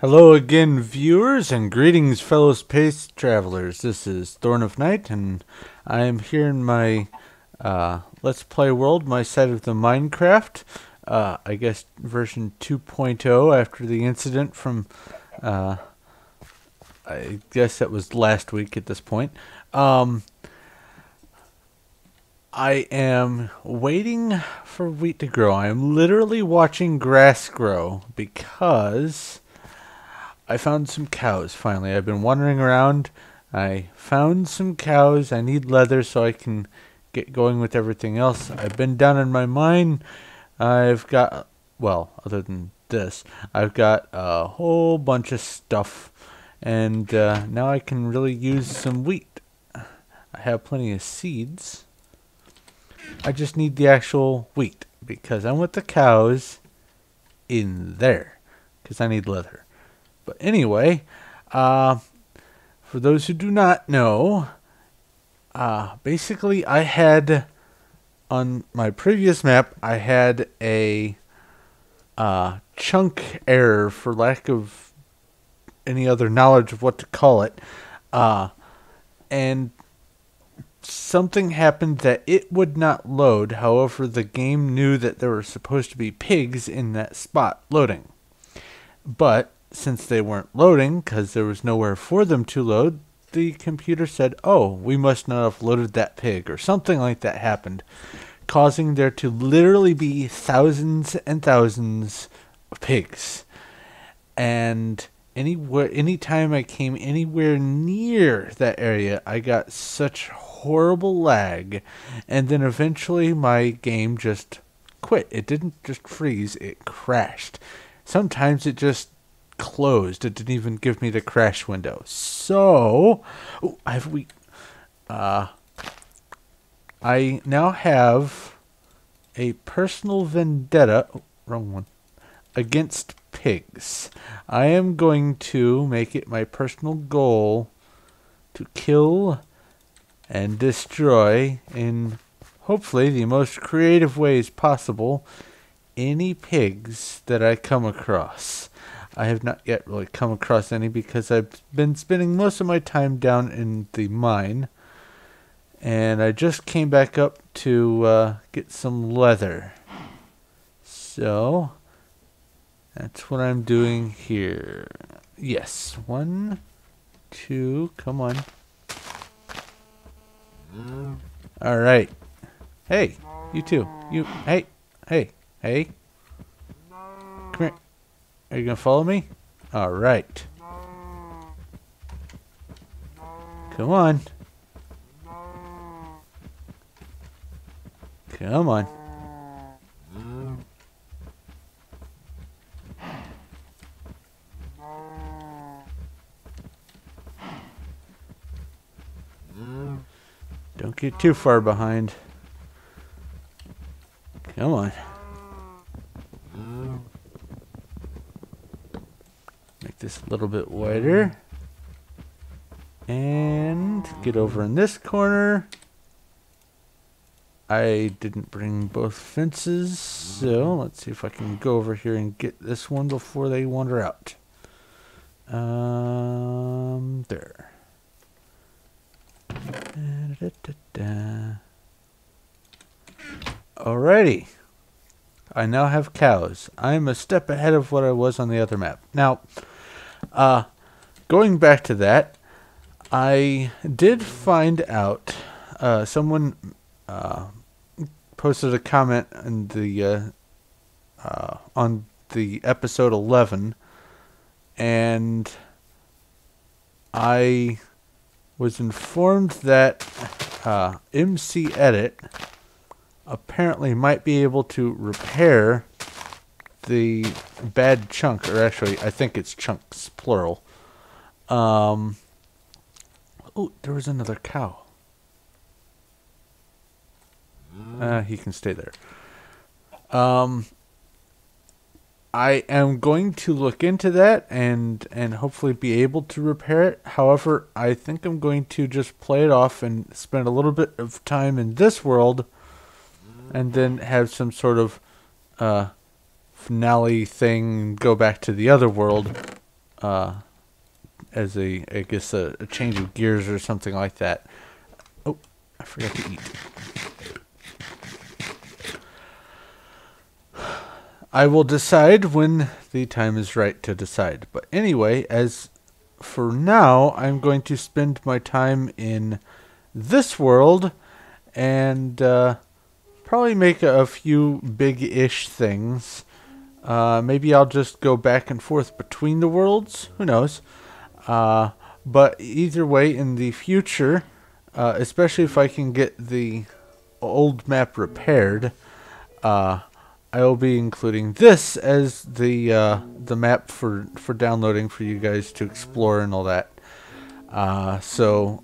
Hello again, viewers, and greetings, fellow space travelers. This is Thorn of Night, and I am here in my Let's Play world, my side of the Minecraft. I guess version 2.0 after the incident from, I guess that was last week at this point. I am waiting for wheat to grow. I am literally watching grass grow because I found some cows finally. I've been wandering around. I found some cows. I need leather so I can get going with everything else. I've been down in my mine. I've got, well, other than this, I've got a whole bunch of stuff. And now I can really use some wheat. I have plenty of seeds. I just need the actual wheat because I want the cows in there because I need leather. But anyway, for those who do not know, basically I had, on my previous map, I had a chunk error, for lack of any other knowledge of what to call it, and something happened that it would not load. However, the game knew that there were supposed to be pigs in that spot loading. But since they weren't loading, because there was nowhere for them to load, the computer said, oh, we must not have loaded that pig, or something like that happened, causing there to literally be thousands and thousands of pigs. And anytime I came anywhere near that area, I got such horrible lag, and then eventually my game just quit. It didn't just freeze, it crashed. Sometimes it just closed. It didn't even give me the crash window. So, I have wheat. I now have a personal vendetta. Oh, wrong one. Against pigs. I am going to make it my personal goal to kill and destroy, in hopefully the most creative ways possible, any pigs that I come across. I have not yet really come across any because I've been spending most of my time down in the mine. And I just came back up to get some leather. So, that's what I'm doing here. Yes, 1, 2, come on. Alright. Hey, you too. Hey, hey. Come here. Are you gonna follow me? Alright. Come on. Come on. Don't get too far behind. Come on. Make this a little bit wider. And get over in this corner. I didn't bring both fences, so let's see if I can go over here and get this one before they wander out. There. Alrighty. I now have cows. I am a step ahead of what I was on the other map. Now, going back to that, I did find out, someone posted a comment in the on the episode 11, and I was informed that MC Edit apparently might be able to repair the bad chunk, or actually I think it's chunks plural. Oh, there was another cow. He can stay there. I am going to look into that and hopefully be able to repair it. However, I think I'm going to just play it off and spend a little bit of time in this world and then have some sort of finale thing, go back to the other world as I guess a change of gears or something like that. Oh, I forgot to eat. I will decide when the time is right to decide. But anyway, as for now, I'm going to spend my time in this world and probably make a few big-ish things. Maybe I'll just go back and forth between the worlds. Who knows? But either way, in the future, especially if I can get the old map repaired, I will be including this as the map for downloading for you guys to explore and all that. So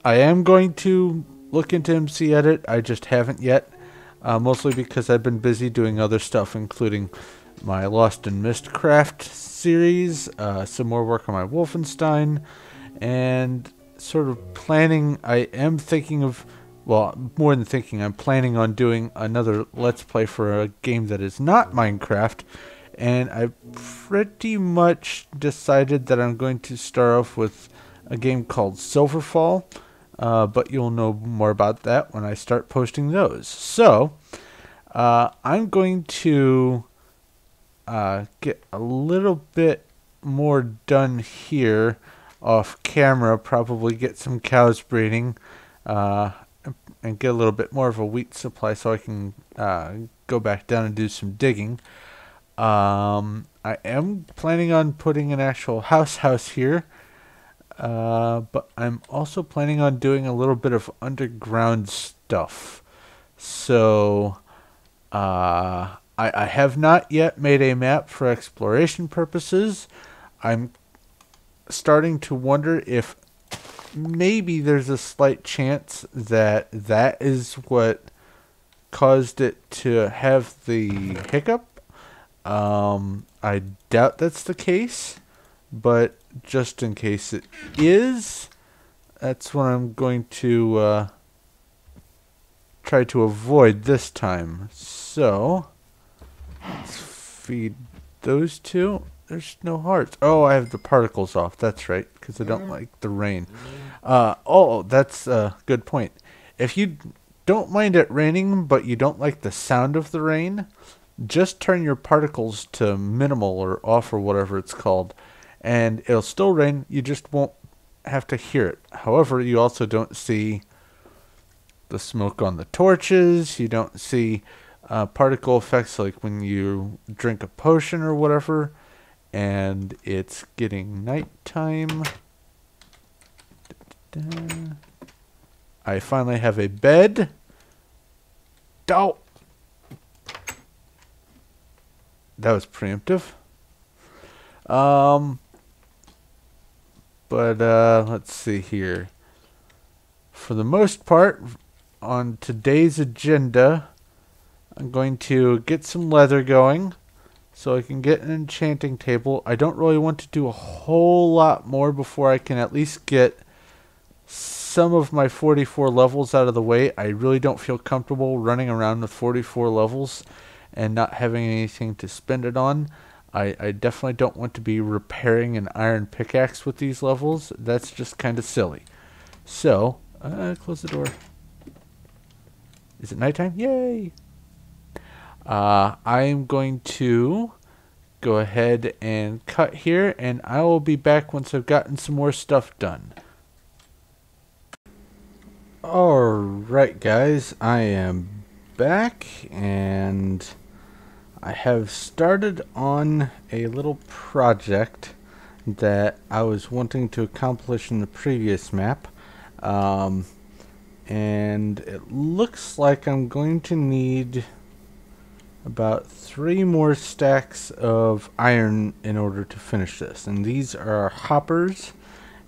I am going to look into MC Edit. I just haven't yet, mostly because I've been busy doing other stuff, including my Lost and Mistcraft series, some more work on my Wolfenstein, and sort of planning. I am thinking of, well, more than thinking, I'm planning on doing another Let's Play for a game that is not Minecraft, and I pretty much decided that I'm going to start off with a game called Silverfall, but you'll know more about that when I start posting those. So, I'm going to get a little bit more done here off camera, probably get some cows breeding, and get a little bit more of a wheat supply so I can go back down and do some digging. I am planning on putting an actual house here, but I'm also planning on doing a little bit of underground stuff. So I have not yet made a map for exploration purposes. I'm starting to wonder if maybe there's a slight chance that that is what caused it to have the hiccup. I doubt that's the case, but just in case it is, that's what I'm going to try to avoid this time. So let's feed those two. There's no hearts. Oh, I have the particles off. That's right, because I don't like the rain. Oh, that's a good point. If you don't mind it raining, but you don't like the sound of the rain, just turn your particles to minimal or off or whatever it's called, and it'll still rain. You just won't have to hear it. However, you also don't see the smoke on the torches. You don't see particle effects like when you drink a potion or whatever. And it's getting nighttime. I finally have a bed. Oh! That was preemptive. But let's see here. For the most part, on today's agenda, I'm going to get some leather going, so I can get an enchanting table. I don't really want to do a whole lot more before I can at least get some of my 44 levels out of the way. I really don't feel comfortable running around with 44 levels and not having anything to spend it on. I definitely don't want to be repairing an iron pickaxe with these levels. That's just kind of silly. So, close the door. Is it nighttime? Yay! I'm going to go ahead and cut here, and I will be back once I've gotten some more stuff done. Alright guys, I am back, and I have started on a little project that I was wanting to accomplish in the previous map. And it looks like I'm going to need about 3 more stacks of iron in order to finish this. And these are hoppers,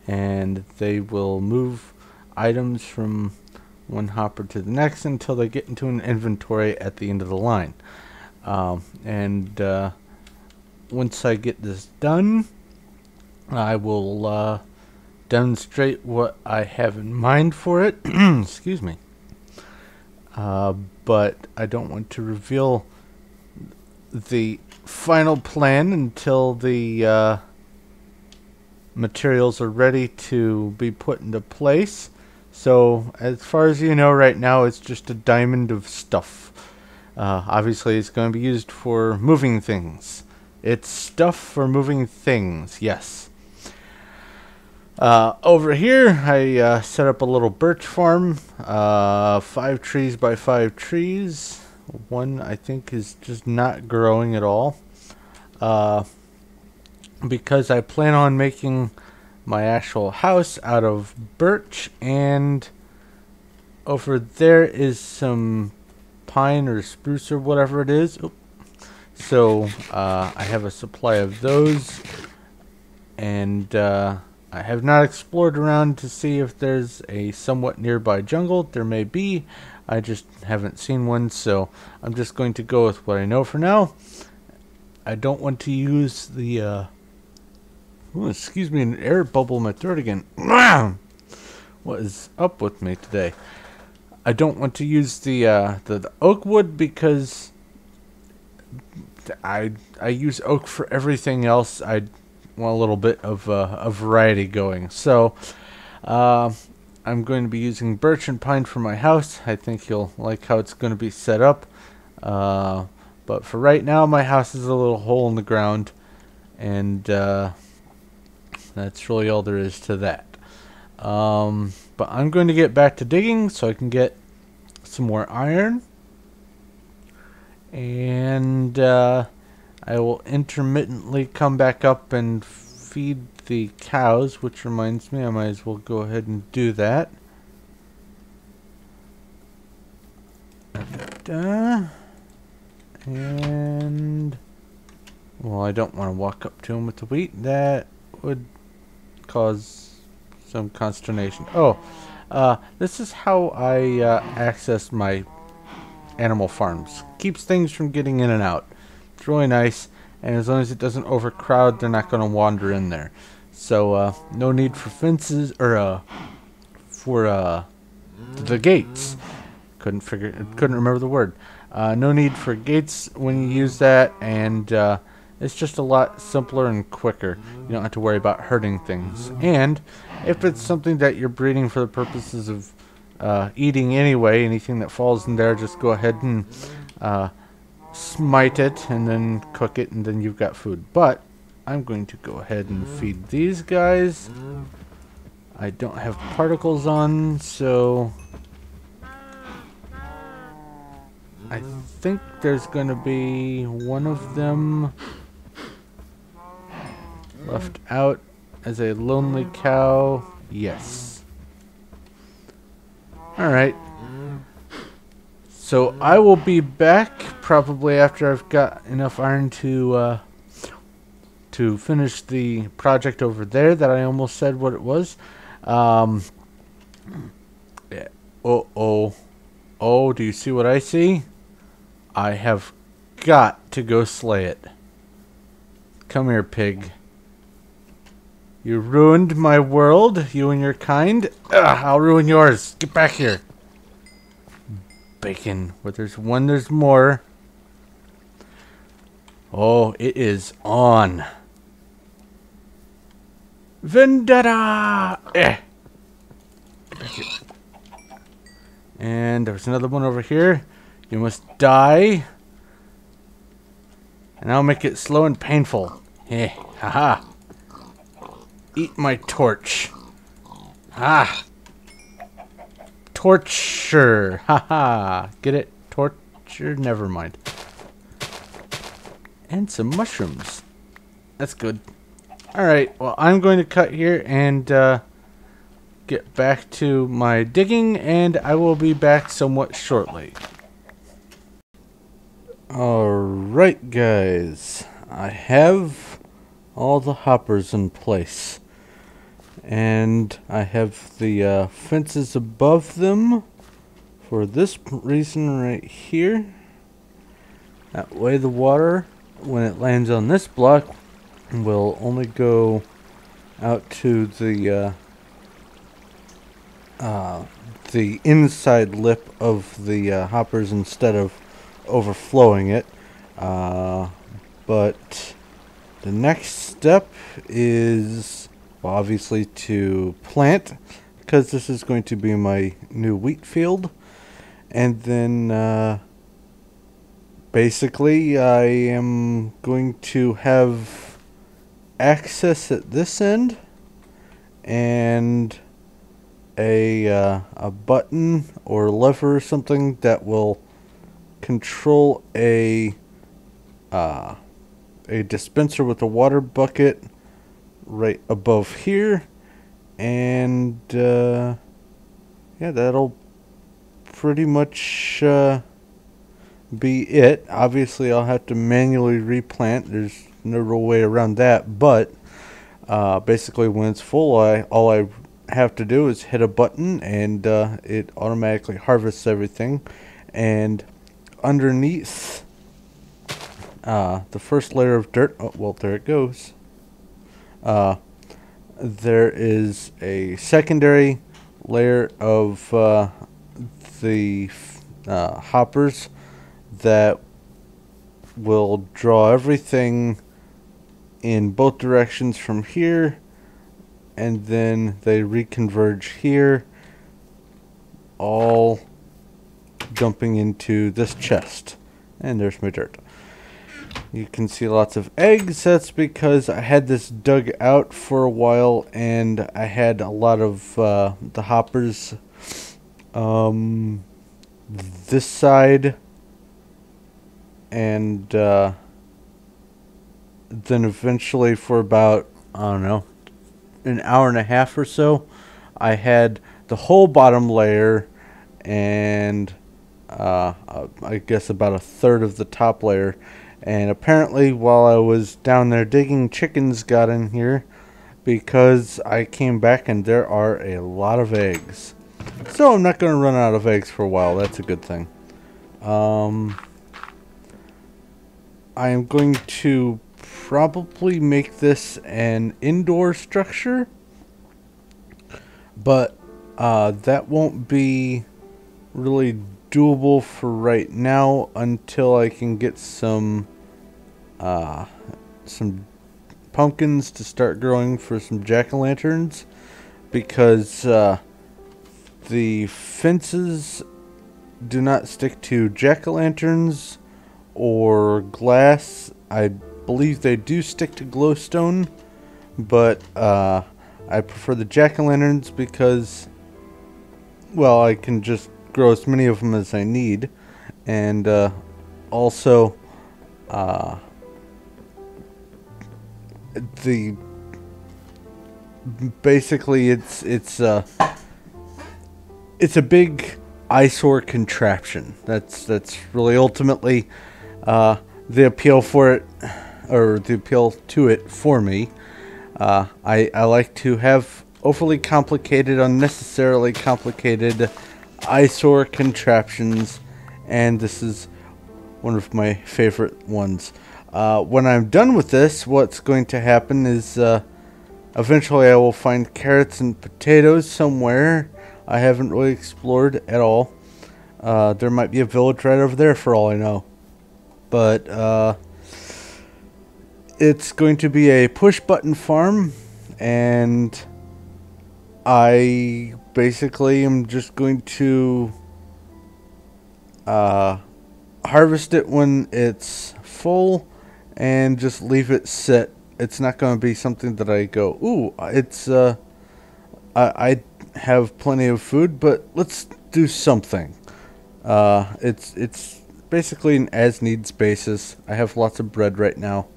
and they will move items from one hopper to the next until they get into an inventory at the end of the line. Once I get this done, I will demonstrate what I have in mind for it. Excuse me. But I don't want to reveal the final plan until the materials are ready to be put into place. So as far as you know right now, it's just a diamond of stuff. Obviously, it's going to be used for moving things. It's stuff for moving things, yes. Over here, I set up a little birch farm. 5 trees by 5 trees. One, I think, is just not growing at all. Because I plan on making my actual house out of birch, and over there is some pine or spruce or whatever it is. Oop. So I have a supply of those, and I have not explored around to see if there's a somewhat nearby jungle. There may be. I just haven't seen one, so I'm just going to go with what I know for now. I don't want to use the oh, excuse me, an air bubble in my throat again. What is up with me today? I don't want to use the oak wood because I use oak for everything else. I want a little bit of a variety going. So I'm going to be using birch and pine for my house. I think you'll like how it's going to be set up. But for right now, my house is a little hole in the ground, and that's really all there is to that. But I'm going to get back to digging so I can get some more iron. And I will intermittently come back up and feed the cows, which reminds me I might as well go ahead and do that. And well, I don't want to walk up to him with the wheat. That would cause some consternation. Oh, this is how I access my animal farms. Keeps things from getting in and out. It's really nice, and as long as it doesn't overcrowd, they're not going to wander in there. So no need for fences or for the gates. Couldn't remember the word. No need for gates when you use that, and it's just a lot simpler and quicker. You don't have to worry about hurting things. And if it's something that you're breeding for the purposes of eating anyway, anything that falls in there, just go ahead and smite it and then cook it, and then you've got food. But I'm going to go ahead and feed these guys. I don't have particles on, so I think there's going to be one of them left out as a lonely cow. Yes. Alright. So I will be back probably after I've got enough iron to finish the project over there that I almost said what it was. Yeah. Oh, do you see what I see? I have got to go slay it. Come here, pig. You ruined my world, you and your kind. Ugh, I'll ruin yours. Get back here. Bacon. Where there's one, there's more. Oh, it is on. Vendetta! Eh. And there's another one over here. You must die. And I'll make it slow and painful. Eh, haha. Eat my torch. Ah. Torture. Haha. Get it? Torture? Never mind. And some mushrooms. That's good. Alright, well, I'm going to cut here and get back to my digging, and I will be back somewhat shortly. Alright, guys. I have all the hoppers in place. And I have the fences above them for this reason right here. That way the water, when it lands on this block, will only go out to the inside lip of the hoppers instead of overflowing it. But the next step is well, obviously to plant, because this is going to be my new wheat field. And then basically I am going to have access at this end and a button or lever or something that will control a dispenser with a water bucket right above here, and yeah, that'll pretty much be it. Obviously, I'll have to manually replant. There's no real way around that, but basically, when it's full, all I have to do is hit a button, and it automatically harvests everything. And underneath the first layer of dirt, oh well, there it goes. There is a secondary layer of the hoppers that will draw everything in both directions from here, and then they reconverge here, all dumping into this chest. And there's my dirt. You can see lots of eggs. That's because I had this dug out for a while, and I had a lot of the hoppers this side, and then eventually for about, I don't know, an hour and a half or so, I had the whole bottom layer and I guess about a third of the top layer. And apparently while I was down there digging, chickens got in here because I came back and there are a lot of eggs. So I'm not going to run out of eggs for a while. That's a good thing. I am going to probably make this an indoor structure, but that won't be really doable for right now until I can get some pumpkins to start growing for some jack-o'-lanterns, because the fences do not stick to jack-o'-lanterns or glass. I believe they do stick to glowstone, but I prefer the jack-o'-lanterns because, well, I can just grow as many of them as I need, and also basically it's a big eyesore contraption. That's really ultimately the appeal for it, or the appeal to it for me. I like to have overly complicated, unnecessarily complicated eyesore contraptions, and this is one of my favorite ones. When I'm done with this, what's going to happen is eventually I will find carrots and potatoes somewhere I haven't really explored at all. There might be a village right over there for all I know. But it's going to be a push-button farm, and I basically am just going to harvest it when it's full and just leave it sit. It's not going to be something that I go, ooh, it's I have plenty of food, but let's do something. It's basically an as-needs basis. I have lots of bread right now.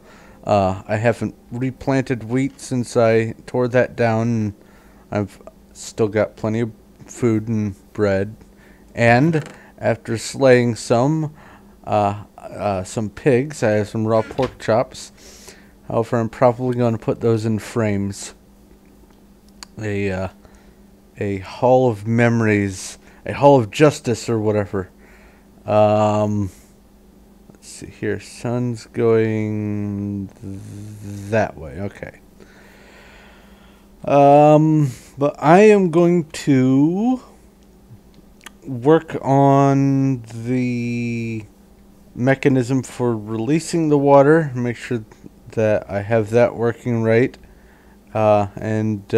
I haven't replanted wheat since I tore that down, and I've still got plenty of food and bread. And after slaying some pigs, I have some raw pork chops. However, I'm probably going to put those in frames. A hall of memories, a hall of justice, or whatever. Let's see here. Sun's going that way. Okay. But I am going to work on the mechanism for releasing the water. Make sure that I have that working right. and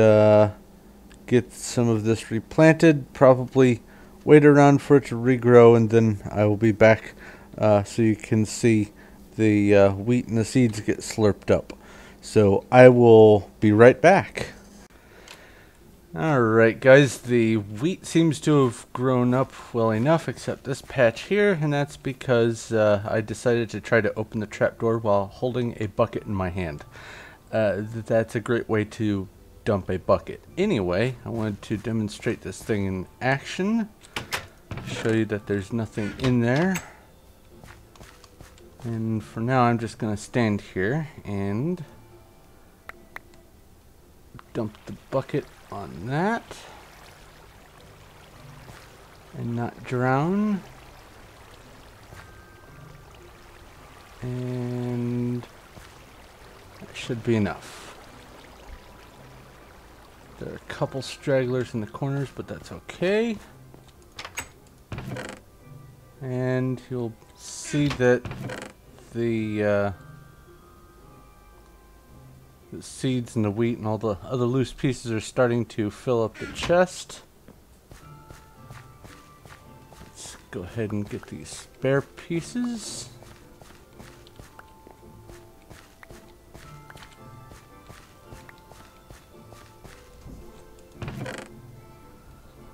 get some of this replanted. Probably wait around for it to regrow, and then I will be back so you can see the wheat and the seeds get slurped up. So I will be right back. Alright guys, the wheat seems to have grown up well enough except this patch here, and that's because I decided to try to open the trapdoor while holding a bucket in my hand. That's a great way to dump a bucket. Anyway, I wanted to demonstrate this thing in action, show you that there's nothing in there. And for now I'm just going to stand here and dump the bucket on that and not drown, and that should be enough. There are a couple stragglers in the corners, but that's okay. And you'll see that the seeds and the wheat and all the other loose pieces are starting to fill up the chest. Let's go ahead and get these spare pieces.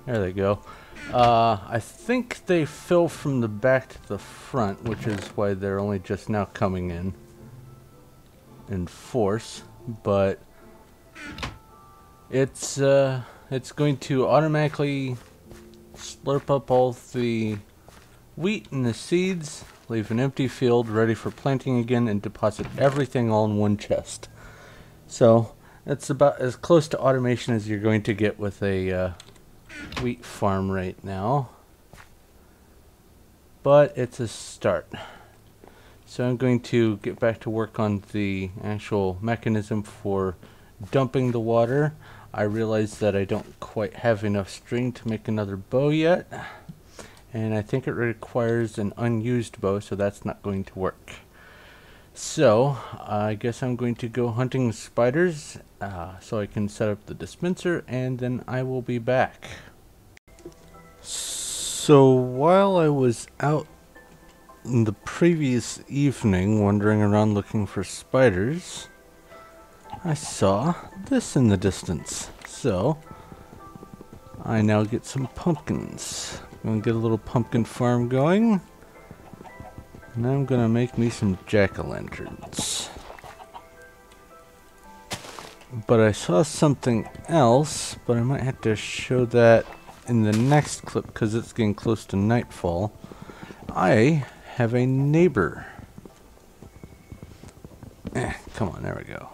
There they go. I think they fill from the back to the front, which is why they're only just now coming in force. But it's going to automatically slurp up all the wheat and the seeds, leave an empty field ready for planting again, and deposit everything all in one chest. So that's about as close to automation as you're going to get with a wheat farm right now, but it's a start. So I'm going to get back to work on the actual mechanism for dumping the water. I realize that I don't quite have enough string to make another bow yet, and I think it requires an unused bow, so that's not going to work. So I guess I'm going to go hunting spiders so I can set up the dispenser, and then I will be back. So while I was out in the previous evening wandering around looking for spiders, I saw this in the distance. So I now get some pumpkins. I'm gonna get a little pumpkin farm going, and I'm gonna make me some jack-o'-lanterns. But I saw something else, but I might have to show that in the next clip because it's getting close to nightfall. I have a neighbor. Come on, there we go.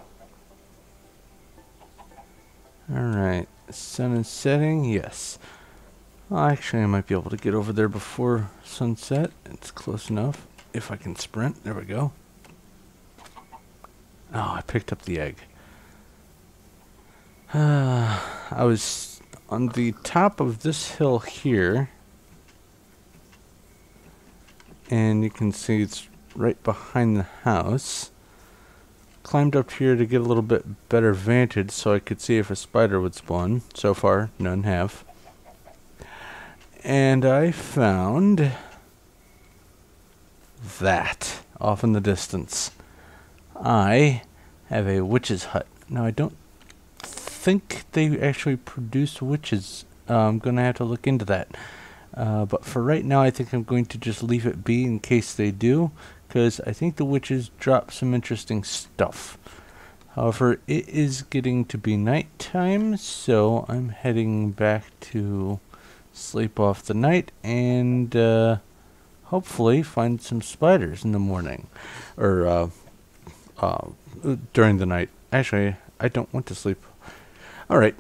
Alright, sun is setting, yes. Well, actually, I might be able to get over there before sunset. It's close enough. If I can sprint, there we go. Oh, I picked up the egg. I was on the top of this hill here, and you can see it's right behind the house. Climbed up here to get a little bit better vantage so I could see if a spider would spawn. So far, none have. And I found that off in the distance. I have a witch's hut. Now, I don't think they actually produce witches. I'm going to have to look into that. But for right now, I think I'm going to just leave it be in case they do, because I think the witches drop some interesting stuff. However, it is getting to be nighttime, so I'm heading back to sleep off the night and hopefully find some spiders in the morning, or during the night. Actually, I don't want to sleep. Alright,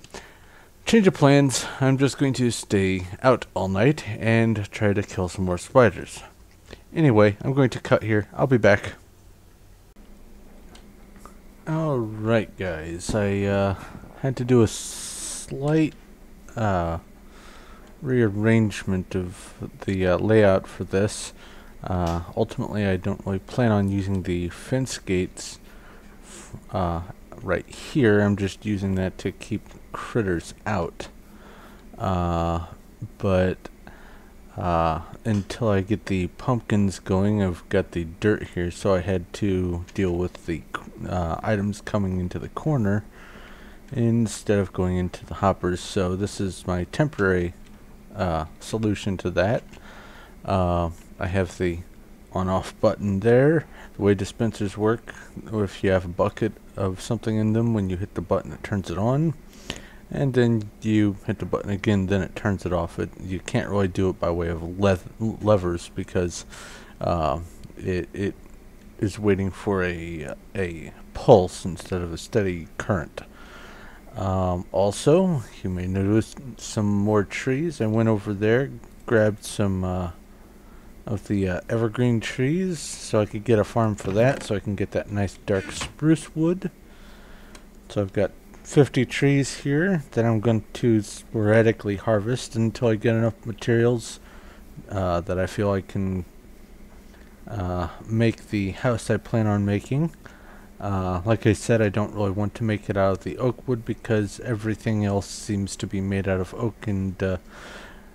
change of plans. I'm just going to stay out all night and try to kill some more spiders. Anyway, I'm going to cut here. I'll be back. Alright guys, I had to do a slight rearrangement of the layout for this. Ultimately, I don't really plan on using the fence gates right here, I'm just using that to keep critters out. But until I get the pumpkins going, I've got the dirt here, so I had to deal with the items coming into the corner instead of going into the hoppers. So this is my temporary solution to that. I have the on-off button there. The way dispensers work, if you have a bucket of something in them, when you hit the button it turns it on, and then you hit the button again, then it turns it off. You can't really do it by way of levers because it is waiting for a pulse instead of a steady current. Also, you may notice some more trees. I went over there, grabbed some of the evergreen trees so I could get a farm for that, so I can get that nice dark spruce wood. So I've got 50 trees here that I'm going to sporadically harvest until I get enough materials that I feel I can make the house I plan on making. Like I said, I don't really want to make it out of the oak wood because everything else seems to be made out of oak, and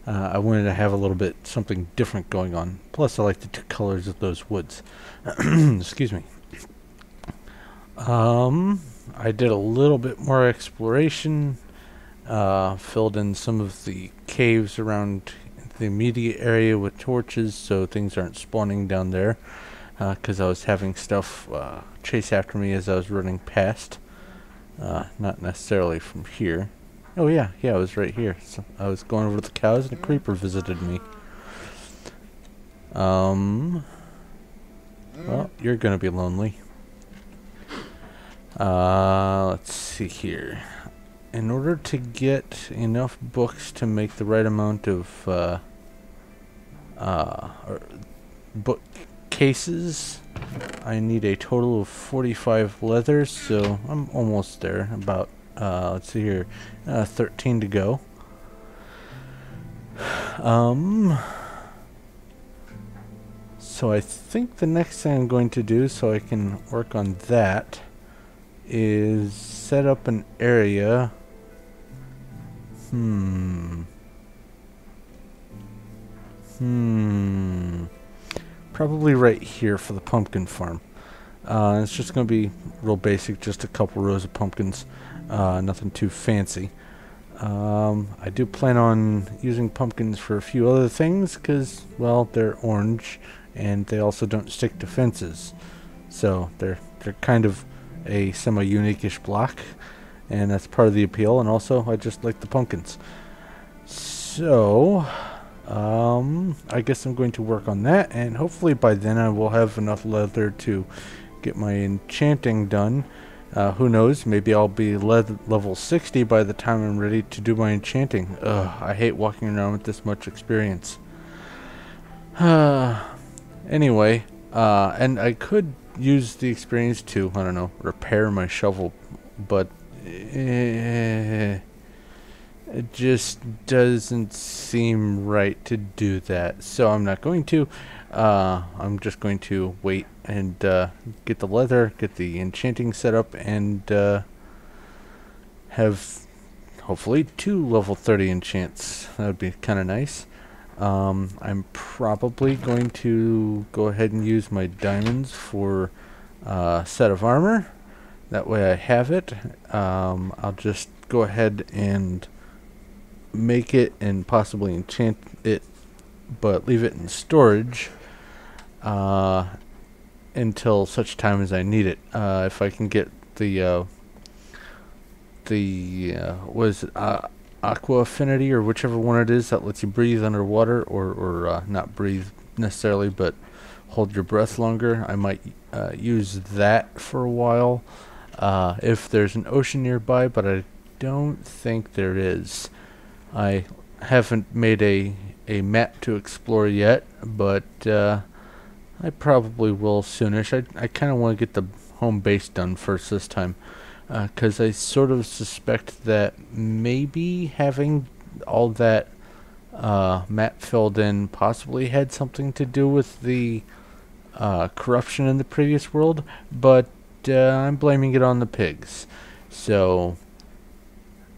I wanted to have a little bit something different going on. Plus, I like the two colors of those woods. Excuse me. I did a little bit more exploration, filled in some of the caves around the immediate area with torches so things aren't spawning down there, because I was having stuff chase after me as I was running past. Not necessarily from here. Oh yeah, I was right here. So I was going over to the cows and a creeper visited me. Well, you're gonna be lonely. Let's see here. In order to get enough books to make the right amount of bookcases, I need a total of 45 leather, so I'm almost there. About let's see here, 13 to go. So I think the next thing I'm going to do, so I can work on that, is set up an area. Probably right here for the pumpkin farm. It's just going to be real basic, just a couple rows of pumpkins, nothing too fancy. I do plan on using pumpkins for a few other things because, well, they're orange and they also don't stick to fences, so they're kind of a semi-unique-ish block, and that's part of the appeal. And also, I just like the pumpkins. So I guess I'm going to work on that, and hopefully by then I will have enough leather to get my enchanting done. Who knows, maybe I'll be level 60 by the time I'm ready to do my enchanting. I hate walking around with this much experience. Anyway, and I could use the experience to, I don't know, repair my shovel, but it just doesn't seem right to do that, so I'm not going to. I'm just going to wait and get the leather, get the enchanting set up, and have hopefully 2 level 30 enchants. That would be kind of nice. I'm probably going to go ahead and use my diamonds for a set of armor. That way I have it. I'll just go ahead and make it and possibly enchant it, but leave it in storage until such time as I need it. If I can get the what is it, aqua affinity, or whichever one it is that lets you breathe underwater, or not breathe necessarily, but hold your breath longer, I might use that for a while if there's an ocean nearby, but I don't think there is. I haven't made a map to explore yet, but I probably will soonish. I kind of want to get the home base done first this time, because I sort of suspect that maybe having all that map filled in possibly had something to do with the corruption in the previous world, but I'm blaming it on the pigs. So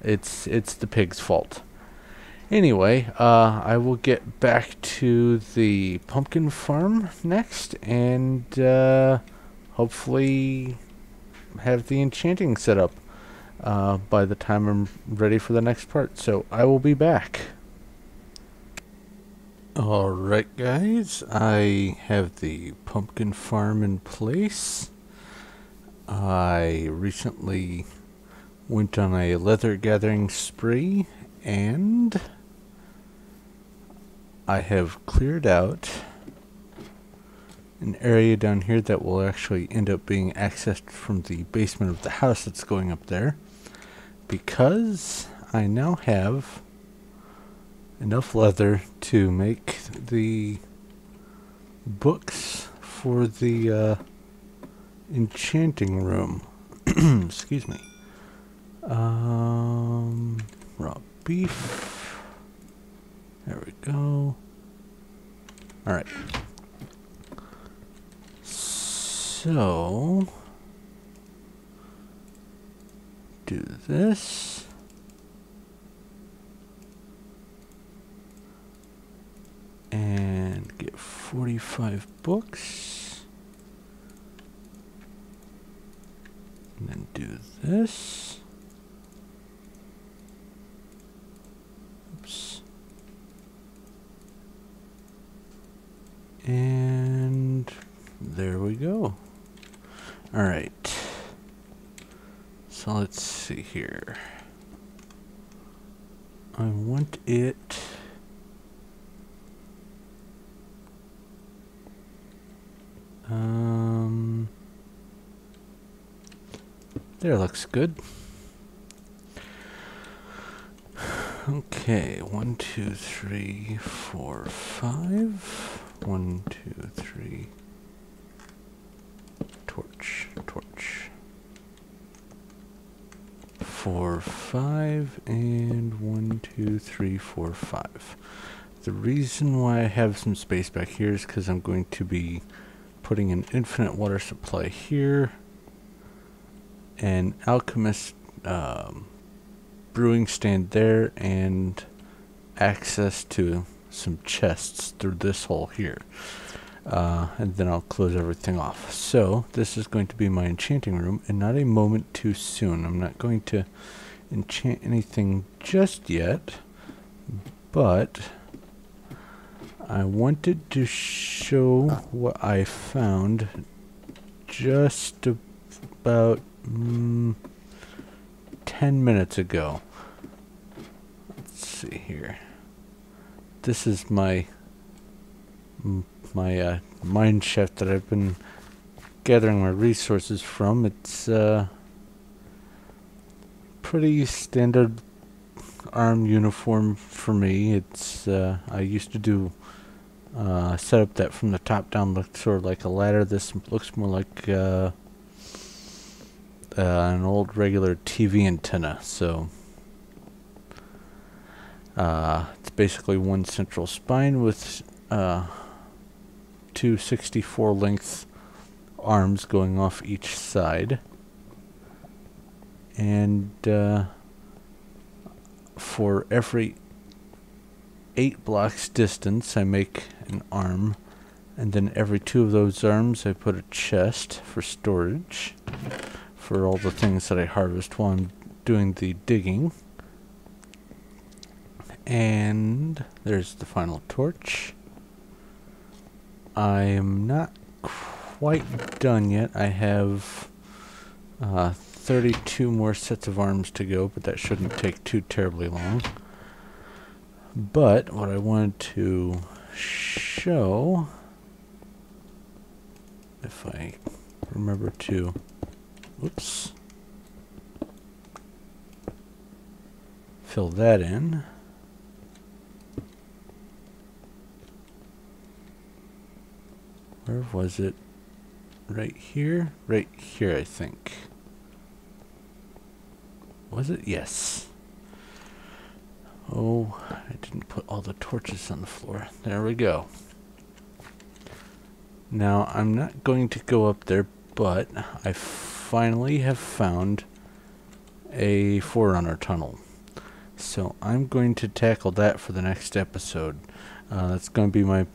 it's the pig's fault. Anyway, I will get back to the pumpkin farm next, and hopefully have the enchanting set up by the time I'm ready for the next part. So I will be back. Alright guys, I have the pumpkin farm in place. I recently went on a leather gathering spree, and I have cleared out an area down here that will actually end up being accessed from the basement of the house that's going up there, because I now have enough leather to make the books for the enchanting room. Excuse me. Raw beef. There we go. Alright. So, do this. And get 45 books. And then do this. Oops. And there we go. Alright. So let's see here. I want it... there, looks good. Okay, 1, 2, 3, 4, 5. 1, 2, 3. Torch. 4, 5, and 1, 2, 3, 4, 5. The reason why I have some space back here is because I'm going to be putting an infinite water supply here, an alchemist brewing stand there, and access to some chests through this hole here. And then I'll close everything off. So this is going to be my enchanting room, and not a moment too soon. I'm not going to enchant anything just yet, but I wanted to show what I found just about 10 minutes ago. Let's see here. This is my mine shaft that I've been gathering my resources from. It's pretty standard arm uniform for me. It's I used to do set up that from the top down looked sort of like a ladder. This looks more like an old regular TV antenna. So it's basically one central spine with 2 64 length arms going off each side, and for every 8 blocks distance I make an arm, and then every 2 of those arms I put a chest for storage for all the things that I harvest while I'm doing the digging. And there's the final torch. I am not quite done yet. I have 32 more sets of arms to go, but that shouldn't take too terribly long. But what I wanted to show, if I remember to, oops, fill that in. Where was it? Right here? Right here, I think. Was it? Yes. Oh, I didn't put all the torches on the floor. There we go. Now, I'm not going to go up there, but I finally have found a forerunner tunnel. So I'm going to tackle that for the next episode. That's going to be my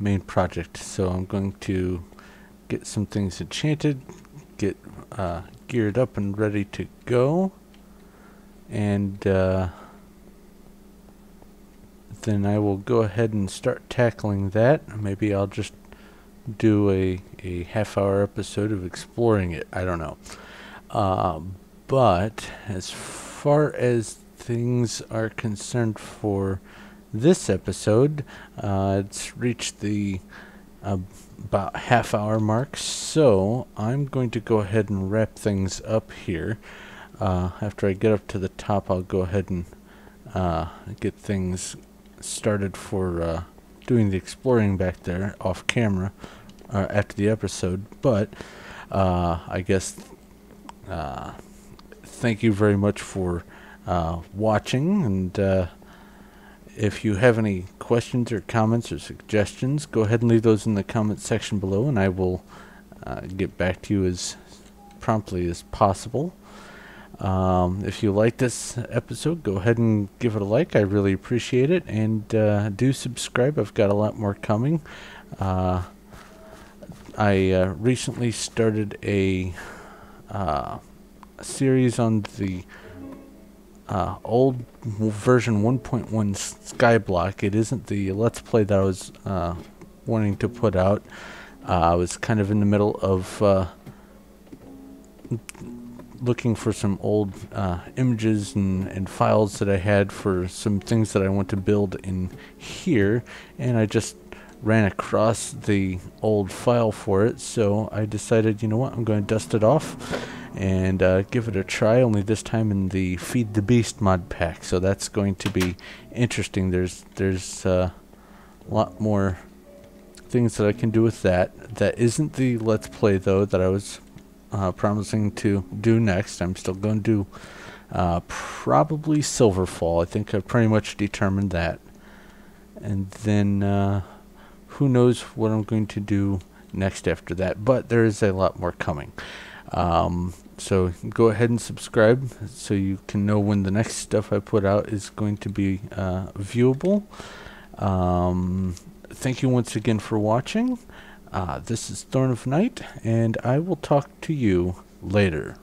main project. So I'm going to get some things enchanted, get geared up and ready to go, and then I will go ahead and start tackling that. Maybe I'll just do a half-hour episode of exploring it. I don't know. But as far as things are concerned for this episode, it's reached the about half-hour mark, so I'm going to go ahead and wrap things up here. After I get up to the top, I'll go ahead and get things started for doing the exploring back there off camera after the episode. But I guess thank you very much for watching, and if you have any questions or comments or suggestions, go ahead and leave those in the comment section below, and I will get back to you as promptly as possible. If you like this episode, go ahead and give it a like. I really appreciate it. And do subscribe. I've got a lot more coming. I recently started a series on the old version 1.1 Skyblock. It isn't the Let's Play that I was wanting to put out. I was kind of in the middle of looking for some old images and files that I had for some things that I want to build in here, and I just ran across the old file for it, so I decided, you know what, I'm going to dust it off and give it a try, only this time in the Feed the Beast mod pack. So that's going to be interesting. There's a lot more things that I can do with that. That isn't the Let's Play, though, that I was promising to do next. I'm still going to do probably Silverfall. I think I've pretty much determined that. And then who knows what I'm going to do next after that. But there is a lot more coming. So go ahead and subscribe so you can know when the next stuff I put out is going to be viewable. Thank you once again for watching. This is Thorn of Night, and I will talk to you later.